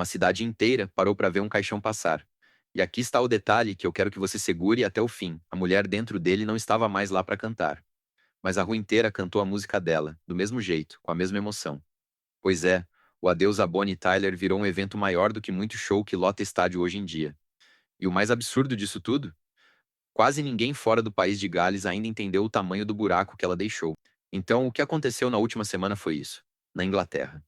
Uma cidade inteira parou para ver um caixão passar. E aqui está o detalhe que eu quero que você segure até o fim. A mulher dentro dele não estava mais lá para cantar. Mas a rua inteira cantou a música dela, do mesmo jeito, com a mesma emoção. Pois é, o adeus a Bonnie Tyler virou um evento maior do que muito show que lota estádio hoje em dia. E o mais absurdo disso tudo? Quase ninguém fora do país de Gales ainda entendeu o tamanho do buraco que ela deixou. Então, o que aconteceu na última semana foi isso, na Inglaterra.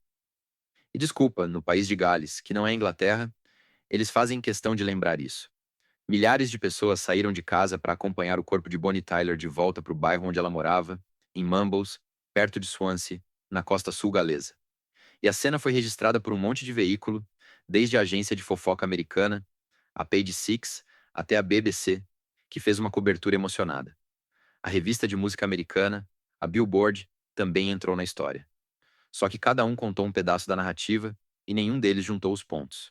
E desculpa, no país de Gales, que não é Inglaterra, eles fazem questão de lembrar isso. Milhares de pessoas saíram de casa para acompanhar o corpo de Bonnie Tyler de volta para o bairro onde ela morava, em Mumbles, perto de Swansea, na costa sul galesa. E a cena foi registrada por um monte de veículo, desde a agência de fofoca americana, a Page Six, até a BBC, que fez uma cobertura emocionada. A revista de música americana, a Billboard, também entrou na história. Só que cada um contou um pedaço da narrativa e nenhum deles juntou os pontos.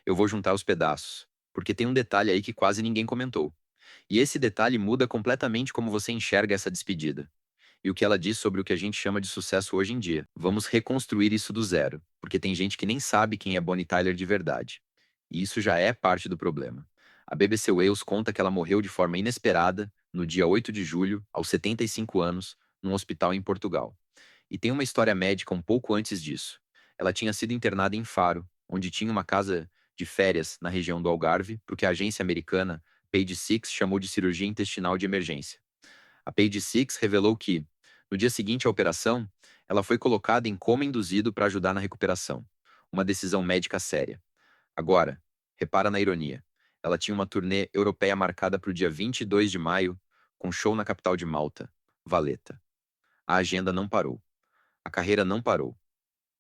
Eu vou juntar os pedaços, porque tem um detalhe aí que quase ninguém comentou. E esse detalhe muda completamente como você enxerga essa despedida. E o que ela diz sobre o que a gente chama de sucesso hoje em dia. Vamos reconstruir isso do zero, porque tem gente que nem sabe quem é Bonnie Tyler de verdade. E isso já é parte do problema. A BBC Wales conta que ela morreu de forma inesperada, no dia 8 de julho, aos 75 anos, num hospital em Portugal. E tem uma história médica um pouco antes disso. Ela tinha sido internada em Faro, onde tinha uma casa de férias na região do Algarve, para o que a agência americana Page Six chamou de cirurgia intestinal de emergência. A Page Six revelou que, no dia seguinte à operação, ela foi colocada em coma induzido para ajudar na recuperação. Uma decisão médica séria. Agora, repara na ironia. Ela tinha uma turnê europeia marcada para o dia 22 de maio, com show na capital de Malta, Valetta. A agenda não parou. A carreira não parou.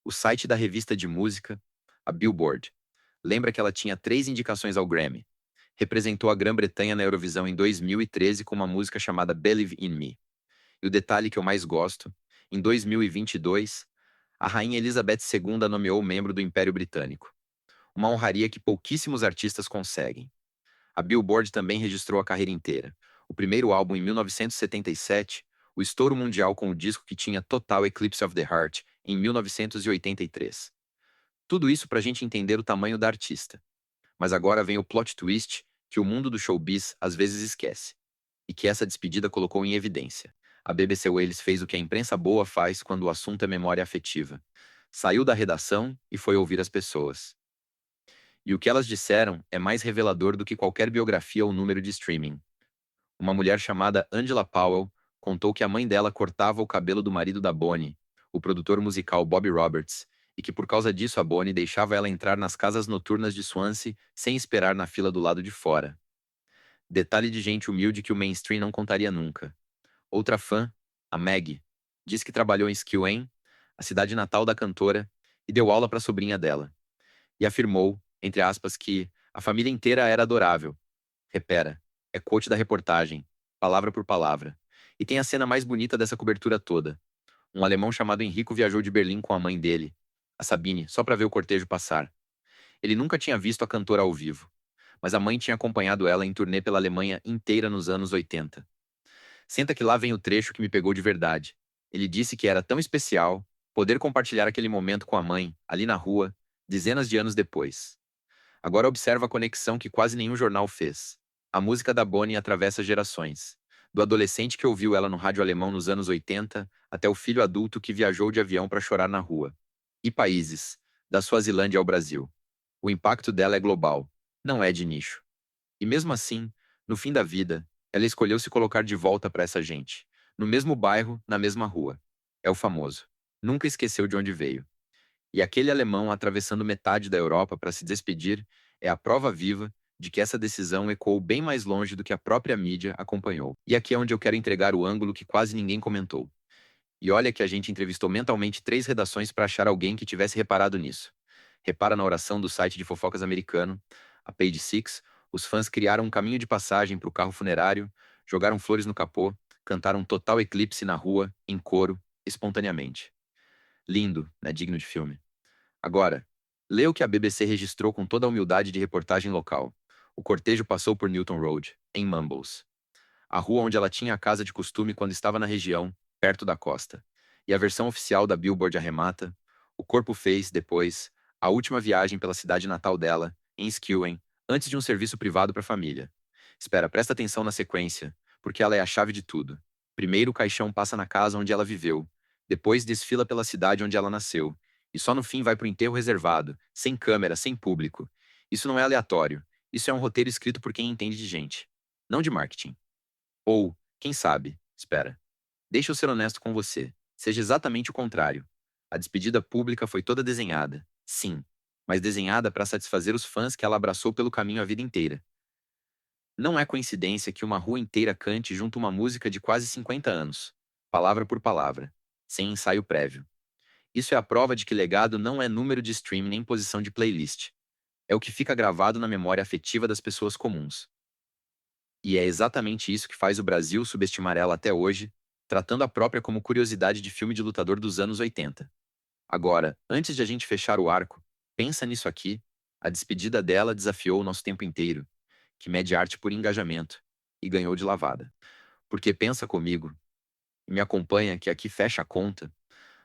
O site da revista de música, a Billboard, lembra que ela tinha 3 indicações ao Grammy. Representou a Grã-Bretanha na Eurovisão em 2013 com uma música chamada Believe in Me. E o detalhe que eu mais gosto, em 2022, a rainha Elizabeth II nomeou membro do Império Britânico. Uma honraria que pouquíssimos artistas conseguem. A Billboard também registrou a carreira inteira. O primeiro álbum em 1977, o estouro mundial com o disco que tinha Total Eclipse of the Heart em 1983. Tudo isso para a gente entender o tamanho da artista. Mas agora vem o plot twist que o mundo do showbiz às vezes esquece. E que essa despedida colocou em evidência. A BBC Wales fez o que a imprensa boa faz quando o assunto é memória afetiva. Saiu da redação e foi ouvir as pessoas. E o que elas disseram é mais revelador do que qualquer biografia ou número de streaming. Uma mulher chamada Angela Powell contou que a mãe dela cortava o cabelo do marido da Bonnie, o produtor musical Bobby Roberts, e que por causa disso a Bonnie deixava ela entrar nas casas noturnas de Swansea sem esperar na fila do lado de fora. Detalhe de gente humilde que o mainstream não contaria nunca. Outra fã, a Maggie, diz que trabalhou em Skewing, a cidade natal da cantora, e deu aula para a sobrinha dela. E afirmou, entre aspas, que a família inteira era adorável. Repera, é quote da reportagem, palavra por palavra. E tem a cena mais bonita dessa cobertura toda. Um alemão chamado Enrico viajou de Berlim com a mãe dele, a Sabine, só para ver o cortejo passar. Ele nunca tinha visto a cantora ao vivo, mas a mãe tinha acompanhado ela em turnê pela Alemanha inteira nos anos 80. Senta que lá vem o trecho que me pegou de verdade. Ele disse que era tão especial poder compartilhar aquele momento com a mãe, ali na rua, dezenas de anos depois. Agora observa a conexão que quase nenhum jornal fez. A música da Bonnie atravessa gerações. Do adolescente que ouviu ela no rádio alemão nos anos 80, até o filho adulto que viajou de avião para chorar na rua. E países, da Suazilândia ao Brasil. O impacto dela é global, não é de nicho. E mesmo assim, no fim da vida, ela escolheu se colocar de volta para essa gente. No mesmo bairro, na mesma rua. É o famoso. Nunca esqueceu de onde veio. E aquele alemão atravessando metade da Europa para se despedir é a prova viva de que essa decisão ecoou bem mais longe do que a própria mídia acompanhou. E aqui é onde eu quero entregar o ângulo que quase ninguém comentou. E olha que a gente entrevistou mentalmente 3 redações para achar alguém que tivesse reparado nisso. Repara na oração do site de fofocas americano, a Page Six, os fãs criaram um caminho de passagem para o carro funerário, jogaram flores no capô, cantaram Total Eclipse na rua, em coro, espontaneamente. Lindo, né? Digno de filme. Agora, lê o que a BBC registrou com toda a humildade de reportagem local. O cortejo passou por Newton Road, em Mumbles. A rua onde ela tinha a casa de costume quando estava na região, perto da costa. E a versão oficial da Billboard arremata: o corpo fez, depois, A última viagem pela cidade natal dela, em Skillen, antes de um serviço privado para a família. Espera, presta atenção na sequência, porque ela é a chave de tudo. Primeiro o caixão passa na casa onde ela viveu, depois desfila pela cidade onde ela nasceu, e só no fim vai para o enterro reservado, sem câmera, sem público. Isso não é aleatório, isso é um roteiro escrito por quem entende de gente, não de marketing. Ou, quem sabe, espera. Deixa eu ser honesto com você. Seja exatamente o contrário. A despedida pública foi toda desenhada, sim, mas desenhada para satisfazer os fãs que ela abraçou pelo caminho a vida inteira. Não é coincidência que uma rua inteira cante junto uma música de quase 50 anos, palavra por palavra, sem ensaio prévio. Isso é a prova de que legado não é número de stream nem posição de playlist. É o que fica gravado na memória afetiva das pessoas comuns. E é exatamente isso que faz o Brasil subestimar ela até hoje, tratando a própria como curiosidade de filme de lutador dos anos 80. Agora, antes de a gente fechar o arco, pensa nisso aqui. A despedida dela desafiou o nosso tempo inteiro, que mede arte por engajamento, e ganhou de lavada. Porque pensa comigo, e me acompanha que aqui fecha a conta.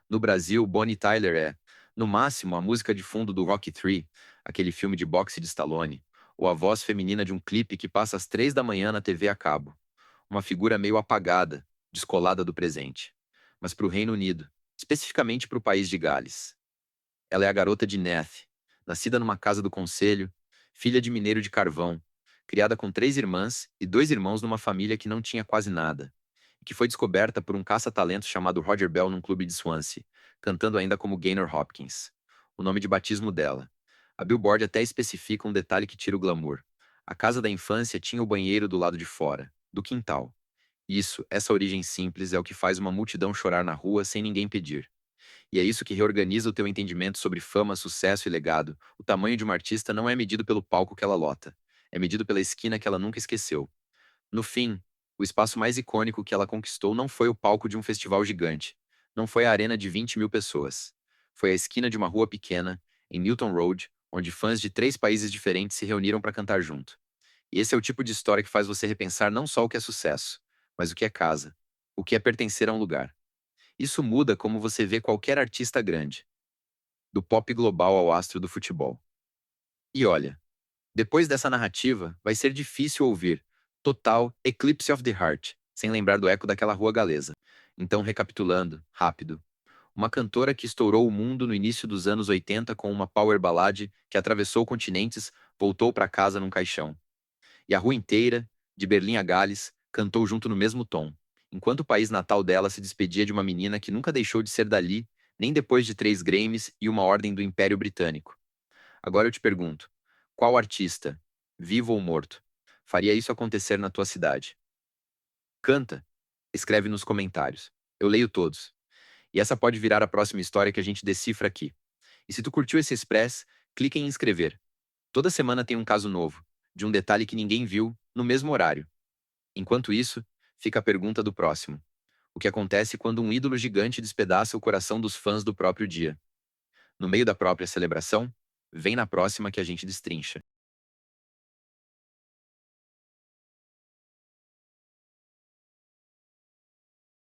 No Brasil, Bonnie Tyler é, no máximo, a música de fundo do Rocky 3, aquele filme de boxe de Stallone, ou a voz feminina de um clipe que passa às 3 da manhã na TV a cabo. Uma figura meio apagada, descolada do presente. Mas para o Reino Unido, especificamente para o país de Gales. Ela é a garota de Neath, nascida numa casa do conselho, filha de mineiro de carvão, criada com 3 irmãs e 2 irmãos numa família que não tinha quase nada, e que foi descoberta por um caça-talentos chamado Roger Bell num clube de Swansea, cantando ainda como Gaynor Hopkins, o nome de batismo dela. A Billboard até especifica um detalhe que tira o glamour. A casa da infância tinha o banheiro do lado de fora, do quintal. Isso, essa origem simples é o que faz uma multidão chorar na rua sem ninguém pedir. E é isso que reorganiza o teu entendimento sobre fama, sucesso e legado. O tamanho de uma artista não é medido pelo palco que ela lota, é medido pela esquina que ela nunca esqueceu. No fim, o espaço mais icônico que ela conquistou não foi o palco de um festival gigante, não foi a arena de 20 mil pessoas. Foi a esquina de uma rua pequena, em Newton Road, onde fãs de 3 países diferentes se reuniram para cantar junto. E esse é o tipo de história que faz você repensar não só o que é sucesso, mas o que é casa, o que é pertencer a um lugar. Isso muda como você vê qualquer artista grande, do pop global ao astro do futebol. E olha, depois dessa narrativa, vai ser difícil ouvir Total Eclipse of the Heart, sem lembrar do eco daquela rua galesa. Então, recapitulando, rápido. Uma cantora que estourou o mundo no início dos anos 80 com uma power ballad que atravessou continentes, voltou para casa num caixão. E a rua inteira, de Berlim a Gales, cantou junto no mesmo tom, enquanto o país natal dela se despedia de uma menina que nunca deixou de ser dali, nem depois de 3 Grammys e uma ordem do Império Britânico. Agora eu te pergunto, qual artista, vivo ou morto, faria isso acontecer na tua cidade? Canta? Escreve nos comentários. Eu leio todos. E essa pode virar a próxima história que a gente decifra aqui. E se tu curtiu esse Express, clique em inscrever. Toda semana tem um caso novo, de um detalhe que ninguém viu, no mesmo horário. Enquanto isso, fica a pergunta do próximo. O que acontece quando um ídolo gigante despedaça o coração dos fãs do próprio dia? No meio da própria celebração? Vem na próxima que a gente destrincha.